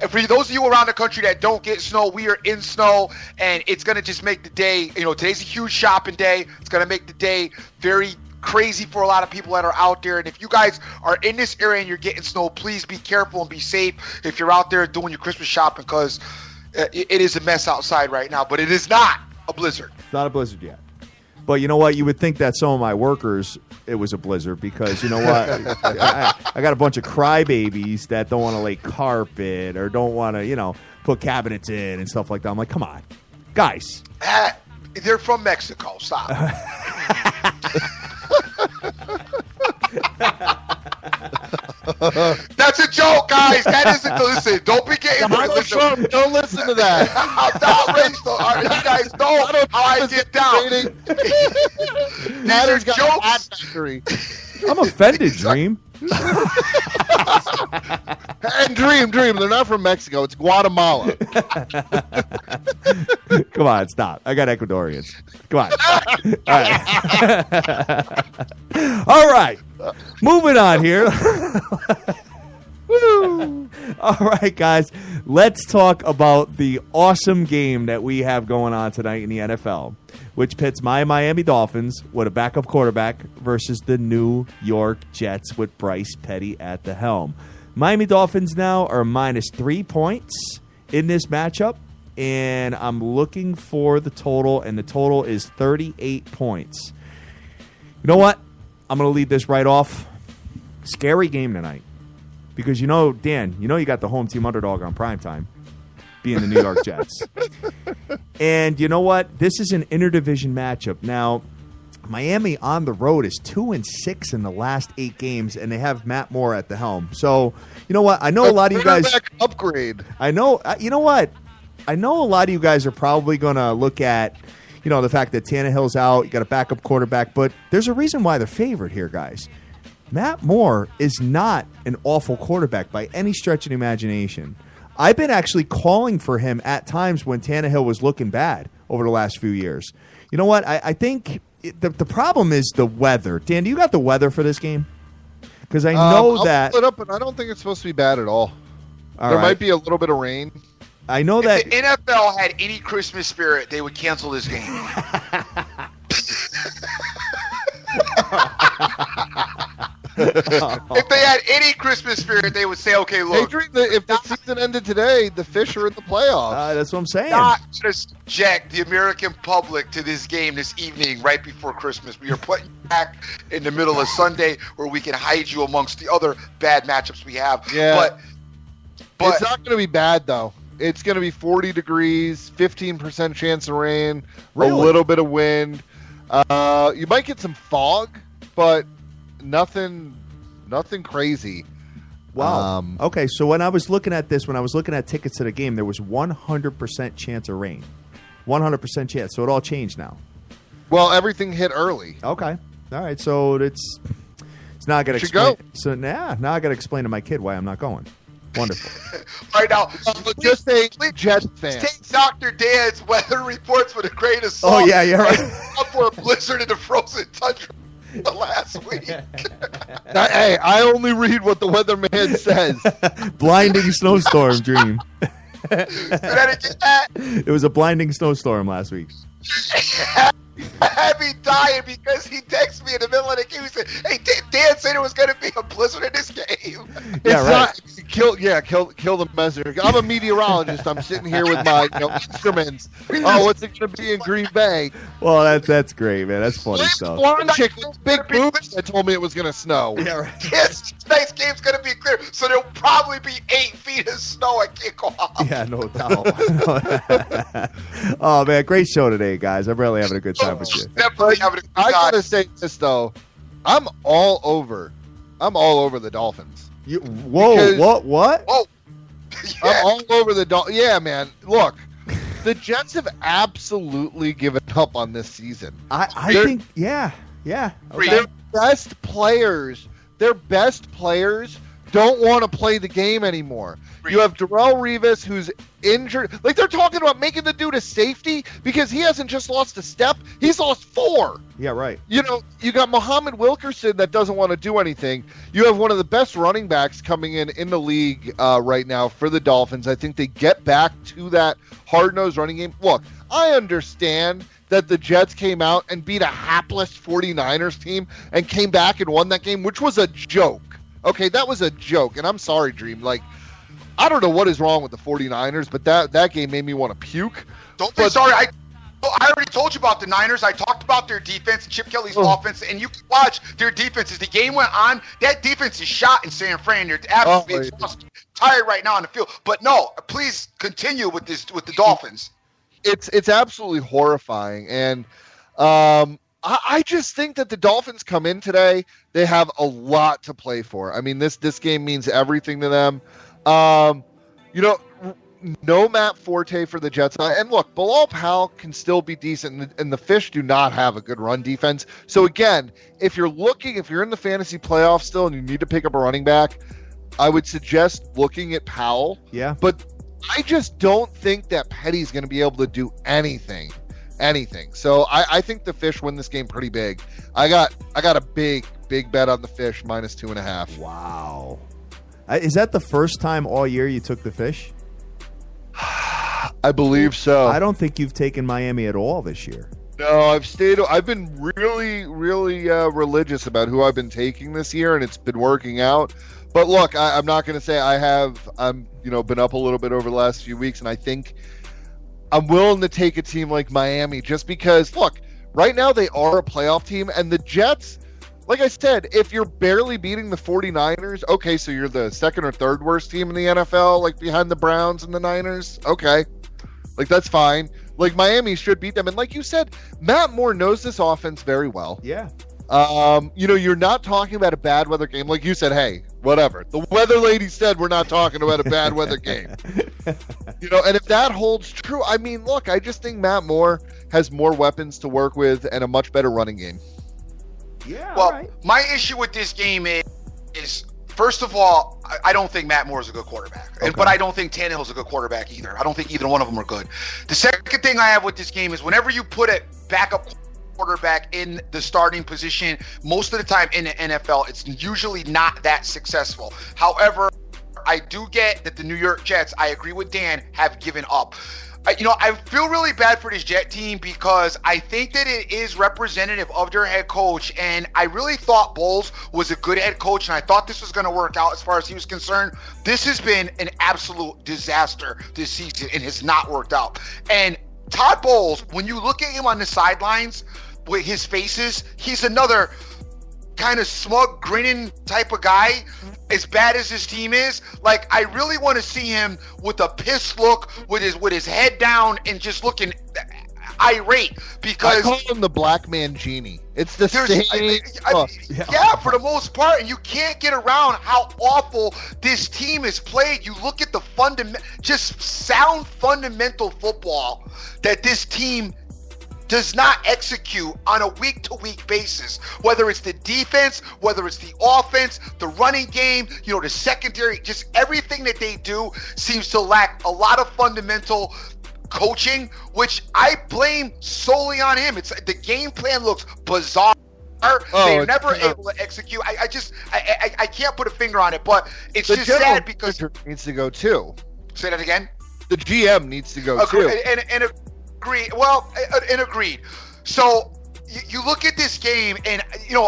for those of you around the country that don't get snow, we are in snow, and it's going to just make the day, today's a huge shopping day. It's going to make the day very crazy for a lot of people that are out there. And if you guys are in this area and you're getting snow, please be careful and be safe if you're out there doing your Christmas shopping because it is a mess outside right now, but it is not a blizzard. It's not a blizzard yet. But you know what? You would think that some of my workers, it was a blizzard because, you know what? I got a bunch of crybabies that don't want to lay carpet or don't want to, put cabinets in and stuff like that. I'm like, come on, guys. They're from Mexico. Stop. That's a joke, guys. That isn't. Listen, don't be getting. Don't listen to that. I'm not racial. You guys know how I get down. These are jokes. I'm offended, Dream. And Dream, they're not from Mexico. It's Guatemala. Come on, stop. I got Ecuadorians. Come on. All right. All right. Moving on here. All right, guys. Let's talk about the awesome game that we have going on tonight in the NFL, which pits my Miami Dolphins with a backup quarterback versus the New York Jets with Bryce Petty at the helm. Miami Dolphins now are minus 3 points in this matchup, and I'm looking for the total, and the total is 38 points. You know what? I'm going to lead this right off. Scary game tonight. Because, Dan, you got the home team underdog on primetime, being the New York Jets. And you know what? This is an interdivision matchup. Now, Miami on the road is 2-6 in the last 8 games, and they have Matt Moore at the helm. So, you know what? I know a lot of you guys upgrade. I know. You know what? I know a lot of you guys are probably going to look at, the fact that Tannehill's out. You got a backup quarterback, but there's a reason why they're favored here, guys. Matt Moore is not an awful quarterback by any stretch of the imagination. I've been actually calling for him at times when Tannehill was looking bad over the last few years. You know what? I think the problem is the weather. Dan, do you got the weather for this game? Because I know that. I'll pull it up, but I don't think it's supposed to be bad at all. There might be a little bit of rain. I know that. If the NFL had any Christmas spirit, they would cancel this game. If they had any Christmas spirit, they would say, okay, look. If the season ended today, the Fish are in the playoffs. That's what I'm saying. Not to subject the American public to this game this evening right before Christmas. We are putting you back in the middle of Sunday where we can hide you amongst the other bad matchups we have. Yeah. But it's not going to be bad, though. It's going to be 40 degrees, 15% chance of rain, Really? a little bit of wind. You might get some fog, but nothing crazy. Wow. Okay, so when I was looking at tickets to the game, there was 100% chance of rain. 100% chance. So it all changed now. Well, everything hit early. Okay. All right. So it's not going to explain. So now I got to explain to my kid why I'm not going. Wonderful. right now, Just a Jets fan. take Dr. Dan's weather reports with a grain of salt. Oh, yeah, right. Up for a blizzard in the frozen tundra last week. Hey, I only read what the weatherman says. Blinding snowstorm dream. Did I get that? It was a blinding snowstorm last week. I had me dying because he texted me in the middle of the game. He said, "Hey, Dan said it was going to be a blizzard in this game." Yeah, right. Kill the messenger. I'm a meteorologist. I'm sitting here with my instruments. Oh, what's it going to be in Green Bay? Well, that's great, man. That's funny stuff. Blonde chick with big boobs that told me it was going to snow. Yeah, right. Yes, tonight's game's going to be clear, so there'll probably be 8 feet of snow at kickoff. Yeah, no doubt. Oh, man, great show today, guys. I'm really having a good time with you. Definitely having a good I time. gotta say this though, I'm all over the Dolphins. What? Oh, I'm all over the Dolphins. Yeah, man. Look, the Jets have absolutely given up on this season. I think, yeah. Okay. Their best players don't want to play the game anymore. You have Darrelle Revis, who's injured. Like, they're talking about making the dude a safety because he hasn't just lost a step. He's lost 4. Yeah, right. You know, you got Muhammad Wilkerson that doesn't want to do anything. You have one of the best running backs coming in the league right now for the Dolphins. I think they get back to that hard-nosed running game. Look, I understand that the Jets came out and beat a hapless 49ers team and came back and won that game, which was a joke. Okay, that was a joke, and I'm sorry, Dream. Like, I don't know what is wrong with the 49ers, but that game made me want to puke. Don't be sorry. I already told you about the Niners. I talked about their defense, Chip Kelly's offense, and you can watch their defense. As the game went on, that defense is shot in San Fran. They're absolutely exhausted, tired right now on the field. But no, please continue with the Dolphins. It's absolutely horrifying, and I just think that the Dolphins come in today. They have a lot to play for. I mean, this game means everything to them. No Matt Forte for the Jets. And look, Bilal Powell can still be decent, and the Fish do not have a good run defense. So again, if you're in the fantasy playoffs still and you need to pick up a running back, I would suggest looking at Powell. Yeah. But I just don't think that Petty's going to be able to do anything. So I think the Fish win this game pretty big. I got a big bet on the Fish minus 2.5. Wow. Is that the first time all year you took the Fish? I believe so. I don't think you've taken Miami at all this year. No, I've been really, really religious about who I've been taking this year, and it's been working out. But look, I'm not going to say I'm been up a little bit over the last few weeks, and I think I'm willing to take a team like Miami just because, look, right now they are a playoff team, and the Jets, like I said, if you're barely beating the 49ers, okay, so you're the second or third worst team in the NFL, like behind the Browns and the Niners, okay. Like, that's fine. Like, Miami should beat them. And like you said, Matt Moore knows this offense very well. Yeah. You're not talking about a bad weather game. Like you said, hey, whatever. The weather lady said we're not talking about a bad weather game. And if that holds true, I mean, look, I just think Matt Moore has more weapons to work with and a much better running game. Yeah. Well, right. my issue with this game is first of all, I don't think Matt Moore is a good quarterback. Okay. But I don't think Tannehill's a good quarterback either. I don't think either one of them are good. The second thing I have with this game is whenever you put a backup quarterback in the starting position, most of the time in the NFL, it's usually not that successful. However, I do get that the New York Jets, I agree with Dan, have given up. I feel really bad for this Jet team because I think that it is representative of their head coach, and I really thought Bowles was a good head coach, and I thought this was going to work out as far as he was concerned. This has been an absolute disaster this season and has not worked out. And Todd Bowles, when you look at him on the sidelines with his faces, he's another kind of smug, grinning type of guy. As bad as his team is, like, I really want to see him with a pissed look, with his head down and just looking irate. Because I call him the black man genie. It's the same. Yeah, for the most part, and you can't get around how awful this team has played. You look at the just sound fundamental football that this team does not execute on a week-to-week basis, whether it's the defense, whether it's the offense, the running game, the secondary, just everything that they do seems to lack a lot of fundamental coaching, which I blame solely on him. The game plan looks bizarre. They're never able to execute. I can't put a finger on it, but it's just sad because needs to go too. Say that again. The GM needs to go too. And agreed. Well, and agreed. So you look at this game, and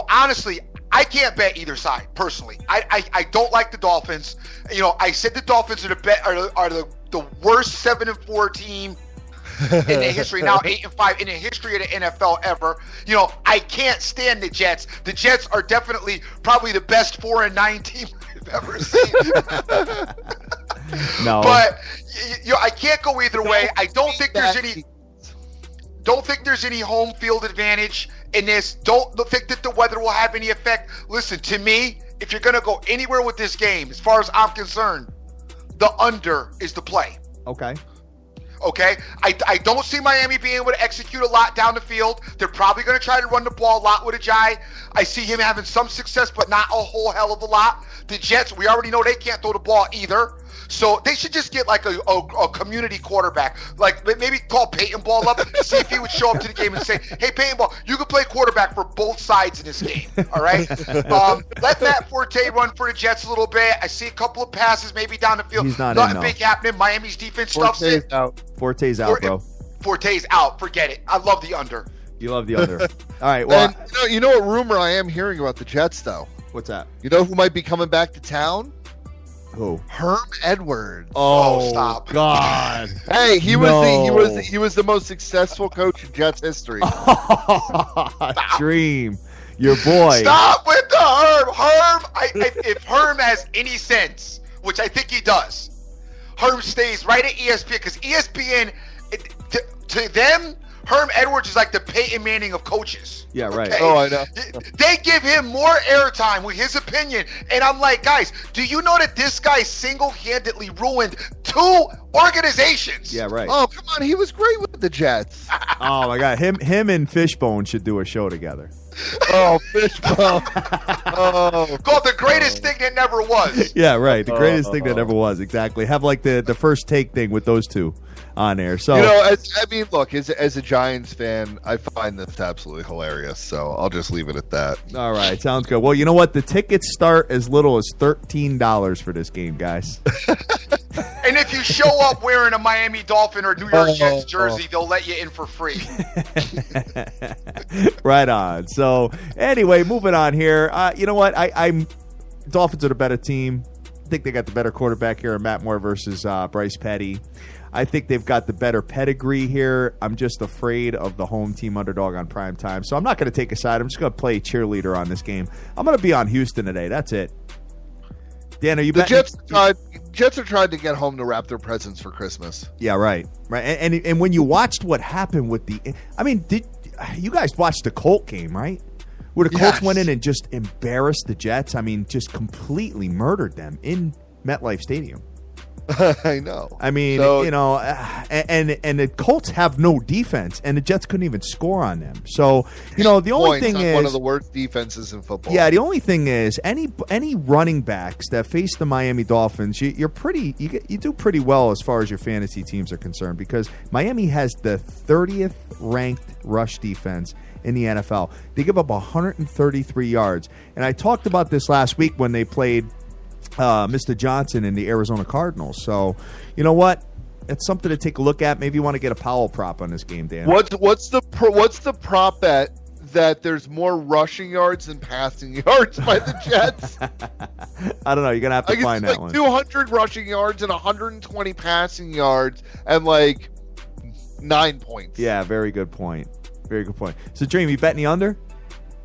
honestly, I can't bet either side personally. I don't like the Dolphins. I said the Dolphins are the worst 7-4 team in the history, now 8-5 in the history of the NFL ever. I can't stand the Jets. The Jets are definitely probably the best 4-9 team I've ever seen. No, but I can't go either way. I don't think there's any home field advantage in this. Don't think that the weather will have any effect. Listen, to me, if you're going to go anywhere with this game, as far as I'm concerned, the under is the play. Okay. I don't see Miami being able to execute a lot down the field. They're probably going to try to run the ball a lot with Ajayi. I see him having some success, but not a whole hell of a lot. The Jets, we already know they can't throw the ball either. So they should just get like a community quarterback. Like maybe call Peyton Ball up, see if he would show up to the game and say, hey, Peyton Ball, you can play quarterback for both sides in this game. All right? Let Matt Forte run for the Jets a little bit. I see a couple of passes maybe down the field. He's not Nothing big happening. Miami's defense stuffs it. Forte's out, bro. Forte's out. Forget it. I love the under. You love the under. All right. Well, and, you know what rumor I am hearing about the Jets, though? What's that? You know who might be coming back to town? Who? Herm Edwards. Oh, stop! God. Hey, he was the most successful coach in Jets history. Dream, your boy. Stop with the Herm. If Herm has any sense, which I think he does, Herm stays right at ESPN because ESPN, to them, Herm Edwards is like the Peyton Manning of coaches. Yeah, right. Okay? Oh, I know. They give him more airtime with his opinion. And I'm like, guys, do you know that this guy single-handedly ruined 2 organizations? Yeah, right. Oh, come on. He was great with the Jets. Oh, my God. Him and Fishbone should do a show together. Oh, Fishbone. Called The Greatest Thing That Never Was. Yeah, right. The greatest thing that ever was. Exactly. Have like the first take thing with those two on air. So look, as a Giants fan, I find this absolutely hilarious. So I'll just leave it at that. All right, sounds good. Well, you know what? The tickets start as little as $13 for this game, guys. And if you show up wearing a Miami Dolphin or New York Jets jersey, they'll let you in for free. Right on. So anyway, moving on here. You know what? I'm Dolphins are the better team. I think they got the better quarterback here, Matt Moore versus Bryce Petty. I think they've got the better pedigree here. I'm just afraid of the home team underdog on prime time. So I'm not going to take a side. I'm just going to play cheerleader on this game. I'm going to be on Houston today. That's it. Dan, are you betting? Jets are trying to get home to wrap their presents for Christmas. Yeah, right. And when you watched what happened with did you guys watch the Colt game, right? Where the Colts went in and just embarrassed the Jets. I mean, just completely murdered them in MetLife Stadium. I know. I mean, and the Colts have no defense, and the Jets couldn't even score on them. So, the only thing is one of the worst defenses in football. Yeah, the only thing is any running backs that face the Miami Dolphins, you do pretty well as far as your fantasy teams are concerned because Miami has the 30th ranked rush defense in the NFL. They give up 133 yards, and I talked about this last week when they played Mr. Johnson in the Arizona Cardinals. So, you know what? it's something to take a look at. Maybe you want to get a Powell prop on this game, Dan. What's the prop bet that there's more rushing yards than passing yards by the Jets? I don't know. You're gonna have to find that one. 200 rushing yards and 120 passing yards and like 9 points. Yeah, very good point. Very good point. So, Dream, you betting the under?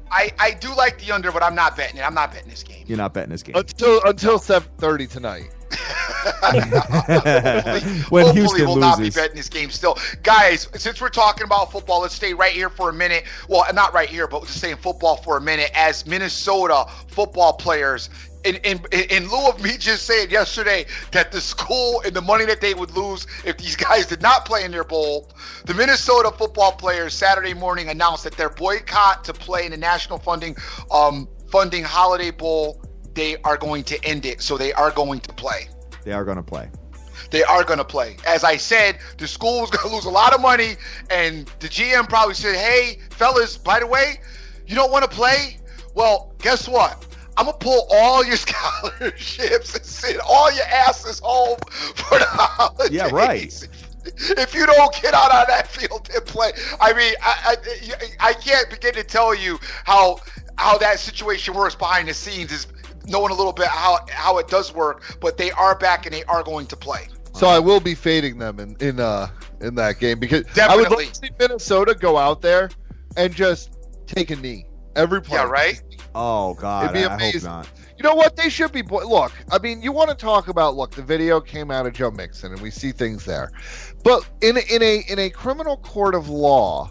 I do like the under, but I'm not betting it. I'm not betting this game. You're not betting this game until 7:30 tonight. When hopefully Houston we'll not be loses. betting this game still. Guys, since we're talking about football, let's stay right here for a minute. Well, not right here, but just saying football for a minute. As Minnesota football players, in lieu of me just saying yesterday that the school and the money that they would lose if these guys did not play in their bowl, the Minnesota football players Saturday morning announced that their boycott to play in the national funding Holiday Bowl, they are going to end it. So they are going to play. They are going to play. They are going to play. As I said, the school was going to lose a lot of money, and the GM probably said, hey, fellas, by the way, you don't want to play? Well, guess what? I'm going to pull all your scholarships and send all your asses home for the holidays. Yeah, right. If you don't get out on that field and play. I mean, I can't begin to tell you how that situation works behind the scenes, is knowing a little bit how it does work, but they are back and they are going to play. So I will be fading them in that game, because Definitely. I would love to see Minnesota go out there and just take a knee every play. Yeah, right? Oh, God. It'd be I hope amazing. not. You know what? They should be. Look, I mean, you want to talk about, the video came out of Joe Mixon, and we see things there. But in a criminal court of law,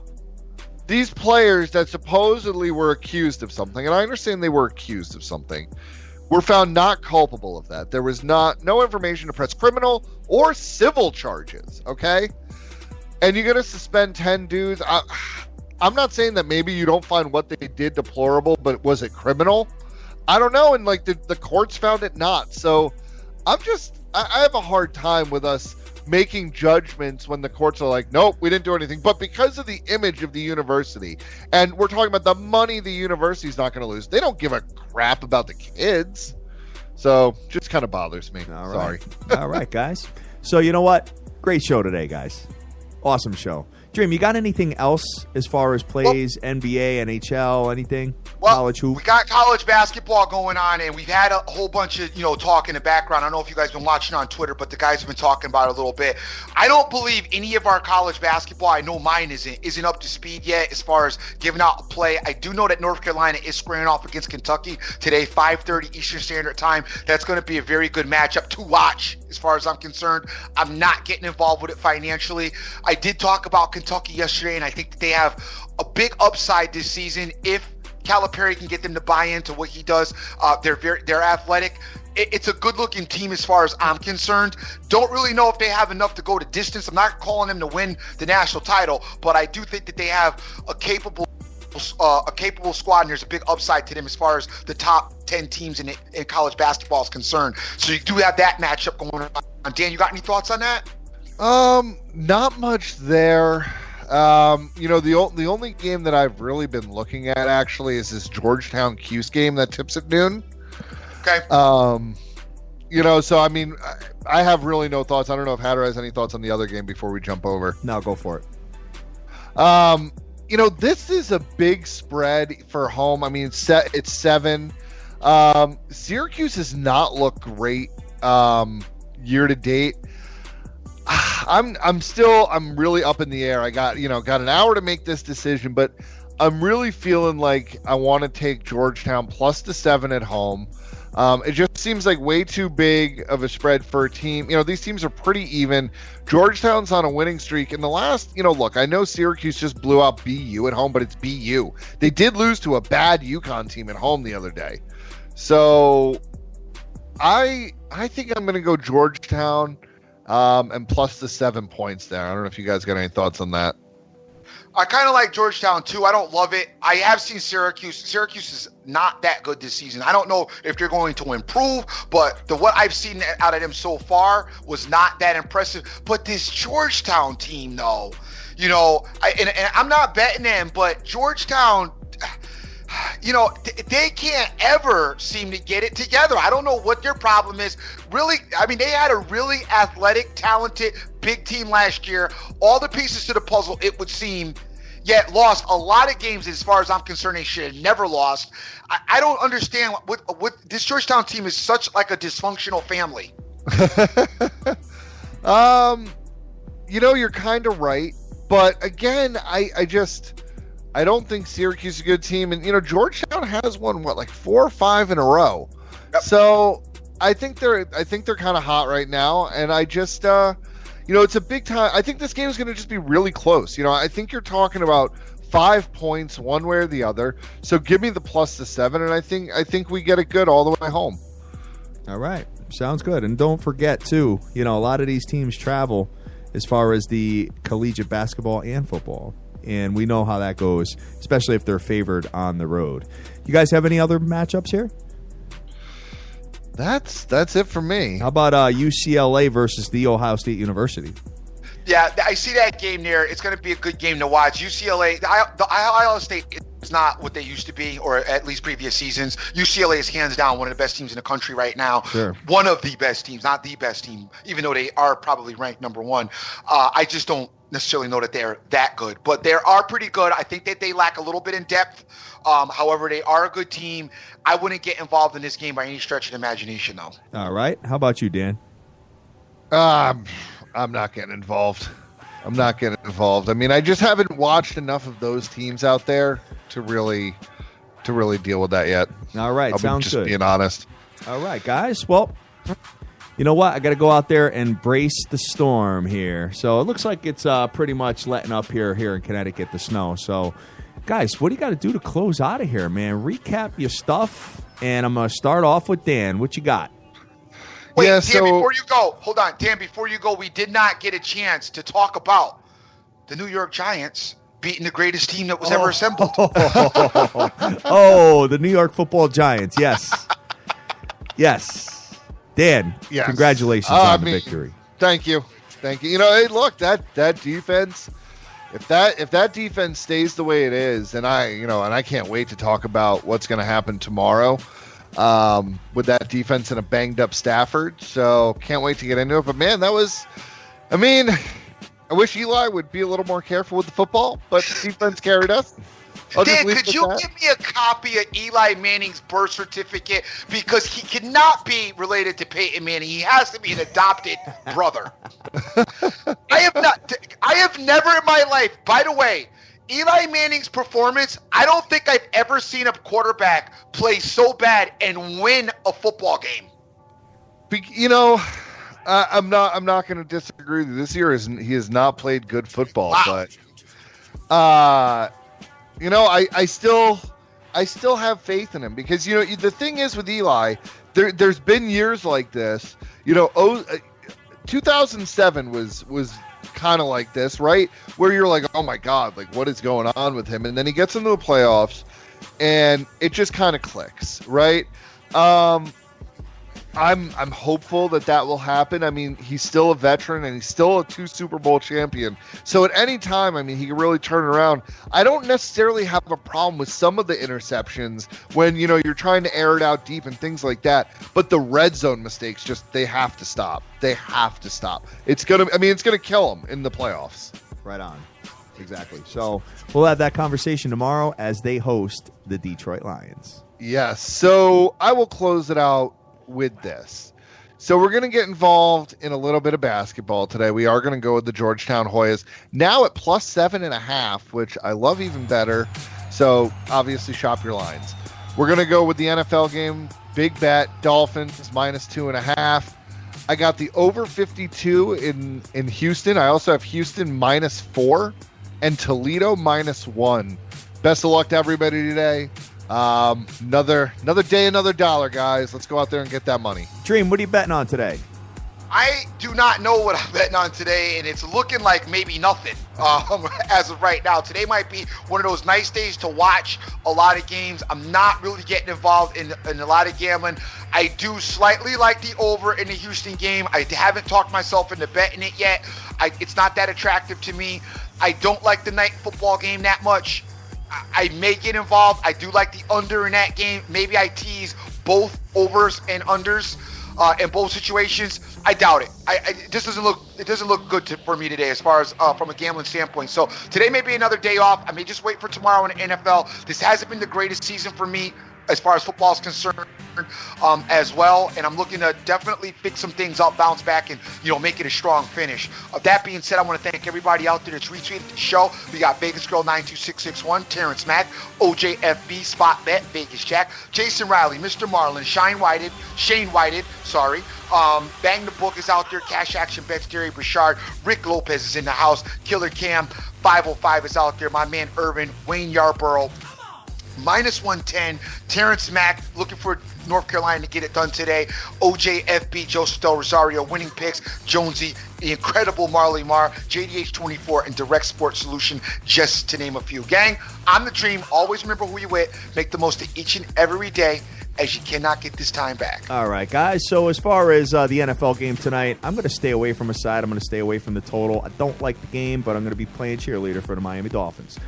these players that supposedly were accused of something, and I understand they were accused of something, were found not culpable of that. There was no information to press criminal or civil charges, okay? And you're going to suspend 10 dudes. I'm not saying that maybe you don't find what they did deplorable, but was it criminal? I don't know, and the courts found it not. So I have a hard time with us making judgments when the courts are like, nope, we didn't do anything. But because of the image of the university, and we're talking about the money the university's not going to lose, they don't give a crap about the kids. So just kind of bothers me. All Sorry. right. All right, guys. So you know what? Great show today, guys. Awesome show. Dream, you got anything else as far as plays, NBA, NHL, anything? College hoop? We got college basketball going on, and we've had a whole bunch of, talk in the background. I don't know if you guys have been watching on Twitter, but the guys have been talking about it a little bit. I don't believe any of our college basketball, I know mine isn't up to speed yet as far as giving out play. I do know that North Carolina is squaring off against Kentucky today, 5:30 Eastern Standard Time. That's going to be a very good matchup to watch as far as I'm concerned. I'm not getting involved with it financially. I did talk about Kentucky yesterday, and I think that they have a big upside this season if Calipari can get them to buy into what he does. They're athletic. It's a good-looking team as far as I'm concerned. Don't really know if they have enough to go to distance. I'm not calling them to win the national title, but I do think that they have a capable squad, and there's a big upside to them as far as the top 10 teams in college basketball is concerned. So you do have that matchup going on. Dan, you got any thoughts on that? Not much there. The only game that I've really been looking at actually is this Georgetown Cuse game that tips at noon. Okay. So I mean, I have really no thoughts. I don't know if Hatter has any thoughts on the other game before we jump over. No, go for it. This is a big spread for home. I mean, it's 7. Syracuse has not looked great year to date. I'm really up in the air. I got an hour to make this decision, but I'm really feeling like I want to take Georgetown plus the 7 at home. It just seems like way too big of a spread for a team. These teams are pretty even. Georgetown's on a winning streak. In the last, look, I know Syracuse just blew out BU at home, but it's BU. They did lose to a bad UConn team at home the other day. So I think I'm going to go Georgetown. And plus the 7 points there. I don't know if you guys got any thoughts on that. I kind of like Georgetown too. I don't love it. I have seen Syracuse. Syracuse is not that good this season. I don't know if they're going to improve, but what I've seen out of them so far was not that impressive. But this Georgetown team, though, and I'm not betting them, but Georgetown, they can't ever seem to get it together. I don't know what their problem is. Really, I mean, they had a really athletic, talented, big team last year. All the pieces to the puzzle, it would seem, yet lost a lot of games. As far as I'm concerned, they should have never lost. I don't understand what this Georgetown team is such like a dysfunctional family. You're kind of right. But again, I don't think Syracuse is a good team. And, Georgetown has won, 4 or 5 in a row. Yep. So I think they're kind of hot right now. And I just, it's a big time. I think this game is going to just be really close. I think you're talking about 5 points one way or the other. So give me the +7. And I think we get it good all the way home. All right. Sounds good. And don't forget, too, a lot of these teams travel as far as the collegiate basketball and football. And we know how that goes, especially if they're favored on the road. You guys have any other matchups here? That's it for me. How about UCLA versus the Ohio State University? Yeah, I see that game there. It's going to be a good game to watch. UCLA, the Ohio State is not what they used to be, or at least previous seasons. UCLA is hands down one of the best teams in the country right now. Sure. One of the best teams, not the best team, even though they are probably ranked number 1. I just don't necessarily know that they're that good, but they are pretty good. I think that they lack a little bit in depth. However, they are a good team. I wouldn't get involved in this game by any stretch of the imagination, though. All right. How about you, Dan? I'm not getting involved. I mean, I just haven't watched enough of those teams out there to really deal with that yet. All right. I'll Sounds be good. Just being honest. All right, guys. Well, you know what? I got to go out there and brace the storm here. So it looks like it's pretty much letting up here in Connecticut, the snow. So, guys, what do you got to do to close out of here, man? Recap your stuff, and I'm going to start off with Dan. What you got? Wait, Yeah, Dan, before you go, hold on. Dan, before you go, we did not get a chance to talk about the New York Giants beating the greatest team that was ever assembled. Oh, the New York Football Giants. Yes. Yes. Dan, Yes. Congratulations on the victory. Thank you. Hey, look, that defense, if that defense stays the way it is, and I can't wait to talk about what's going to happen tomorrow. With that defense and a banged up Stafford. So can't wait to get into it. But man, I wish Eli would be a little more careful with the football, but the defense carried us. Dan, could you give me a copy of Eli Manning's birth certificate? Because he cannot be related to Peyton Manning. He has to be an adopted brother. I have never in my life, by the way, Eli Manning's performance, I don't think I've ever seen a quarterback play so bad and win a football game. I'm not going to disagree with you. This year he has not played good football, Wow. but I still have faith in him because the thing is with Eli, there's been years like this. 2007 was kind of like this, right? Where you're like, oh my God, like what is going on with him? And then he gets into the playoffs and it just kind of clicks, right? I'm hopeful that will happen. I mean, he's still a veteran and he's still a 2 Super Bowl champion. So at any time, I mean, he can really turn it around. I don't necessarily have a problem with some of the interceptions when, you're trying to air it out deep and things like that. But the red zone mistakes, they have to stop. They have to stop. It's going to kill him in the playoffs. Right on. Exactly. So we'll have that conversation tomorrow as they host the Detroit Lions. Yes. So I will close it out with this. So we're going to get involved in a little bit of basketball today. We are going to go with the Georgetown Hoyas now at +7.5, which I love even better. So obviously shop your lines. We're going to go with the NFL game. Big bet, Dolphins -2.5. I got the over 52 in Houston. I also have Houston -4 and Toledo -1. Best of luck to everybody today. Another day, another dollar, guys. Let's go out there and get that money. Dream, what are you betting on today? I do not know what I'm betting on today, and it's looking like maybe nothing as of right now. Today might be one of those nice days to watch a lot of games. I'm not really getting involved in a lot of gambling. I do slightly like the over in the Houston game. I haven't talked myself into betting it yet. It's not that attractive to me. I don't like the night football game that much. I may get involved. I do like the under in that game. Maybe I tease both overs and unders in both situations. I doubt it. It doesn't look good for me today as far as from a gambling standpoint. So today may be another day off. I may just wait for tomorrow in the NFL. This hasn't been the greatest season for me as far as football is concerned as well, and I'm looking to definitely fix some things up, bounce back, and make it a strong finish. That being said, I want to thank everybody out there that's retweeted the show. We got Vegas Girl 92661, Terrence Mack, OJFB, Spot Bet, Vegas Jack, Jason Riley, Mr. Marlin, Shane Whited, Bang the Book is out there, Cash Action Bets, Jerry Bouchard, Rick Lopez is in the house, Killer Cam 505 is out there, my man Irvin, Wayne Yarborough, -110. Terrence Mack looking for North Carolina to get it done today. OJFB, Joseph Del Rosario, winning picks. Jonesy, the incredible Marley Marr, JDH24, and Direct Sports Solution, just to name a few. Gang, I'm the Dream. Always remember who you with. Make the most of each and every day, as you cannot get this time back. All right, guys. So as far as the NFL game tonight, I'm going to stay away from a side. I'm going to stay away from the total. I don't like the game, but I'm going to be playing cheerleader for the Miami Dolphins.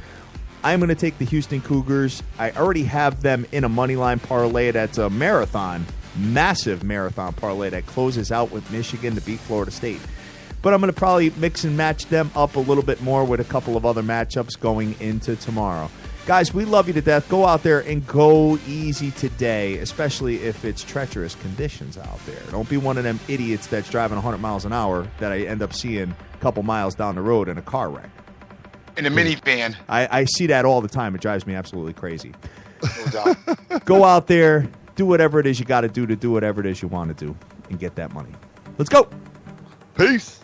I'm going to take the Houston Cougars. I already have them in a moneyline parlay that's a massive marathon parlay that closes out with Michigan to beat Florida State. But I'm going to probably mix and match them up a little bit more with a couple of other matchups going into tomorrow. Guys, we love you to death. Go out there and go easy today, especially if it's treacherous conditions out there. Don't be one of them idiots that's driving 100 miles an hour that I end up seeing a couple miles down the road in a car wreck. In a minivan. I see that all the time. It drives me absolutely crazy. No doubt. Go out there, do whatever it is you got to do whatever it is you want to do, and get that money. Let's go. Peace.